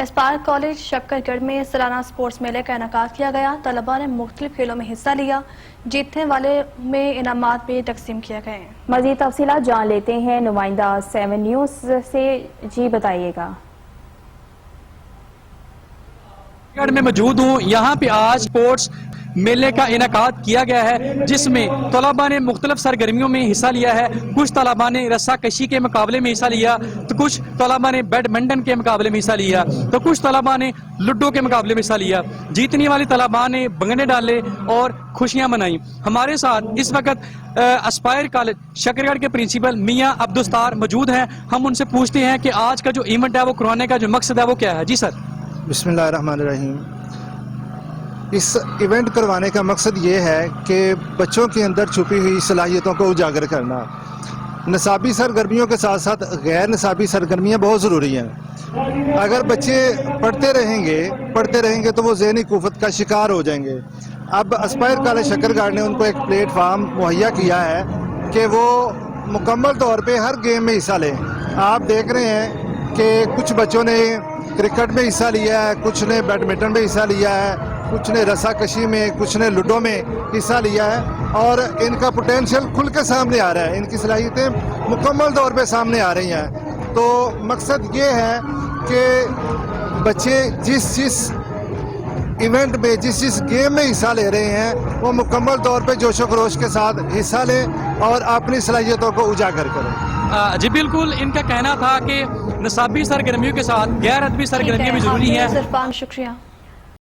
Spark college شکر گڑھ میں سالانہ سپورٹس میلے کا انعقاد کیا گیا۔ طلباء نے مختلف کھیلوں میں حصہ لیا، جیتنے والے میں انعامات بھی تقسیم کیے گئے۔ مزید تفصیلات جان لیتے ہیں نمائندہ 7 نیوز سے، جی بتائیے گا۔ گڑھ میں موجود ہوں، یہاں پہ آج سپورٹس میلے کا انعقاد کیا گیا ہے، جس میں طلباء نے مختلف سرگرمیوں میں حصہ لیا ہے۔ کچھ طلباء نے رسہ کشی کے مقابلے میں حصہ لیا، تو کچھ طلباء نے بیڈمنٹن کے مقابلے میں حصہ لیا، تو کچھ طلباء نے لڈو کے مقابلے میں حصہ لیا۔ جیتنے والی طلباء نے بھنگڑے ڈالے اور خوشیاں منائیں۔ ہمارے ساتھ اس وقت اسپائر کالج شکر گڑھ کے پرنسپل میاں عبدالستار موجود ہیں۔ ہم ان سے پوچھتے ہیں کہ آج کا جو ایونٹ ہے وہ کرانے کا جو مقصد ہے وہ کیا ہے۔ جی سر۔ بسم اللہ الرحمن الرحیم۔ اس ایونٹ کروانے کا مقصد یہ ہے کہ بچوں کے اندر چھپی ہوئی صلاحیتوں کو اجاگر کرنا۔ نصابی سرگرمیوں کے ساتھ ساتھ غیر نصابی سرگرمیاں بہت ضروری ہیں۔ اگر بچے پڑھتے رہیں گے تو وہ ذہنی قوت کا شکار ہو جائیں گے۔ اب اسپائر کالج شکر گڑھ نے ان کو ایک پلیٹ فارم مہیا کیا ہے کہ وہ مکمل طور پہ ہر گیم میں حصہ لیں۔ آپ دیکھ رہے ہیں کہ کچھ بچوں نے کرکٹ میں حصہ لیا ہے، کچھ نے بیڈمنٹن میں حصہ لیا ہے، کچھ نے رسہ کشی میں، کچھ نے لوڈو میں حصہ لیا ہے، اور ان کا پوٹینشیل کھل کے سامنے آ رہا ہے، ان کی صلاحیتیں مکمل طور پہ سامنے آ رہی ہیں۔ تو مقصد یہ ہے کہ بچے جس ایونٹ میں جس گیم میں حصہ لے رہے ہیں وہ مکمل طور پہ جوش و خروش کے ساتھ حصہ لیں اور اپنی صلاحیتوں کو اجاگر کریں۔ جی بالکل، ان کا کہنا تھا کہ نصابی سرگرمیوں کے ساتھ غیر ادبی سرگرمیاں بھی ضروری ہیں۔ شکریہ۔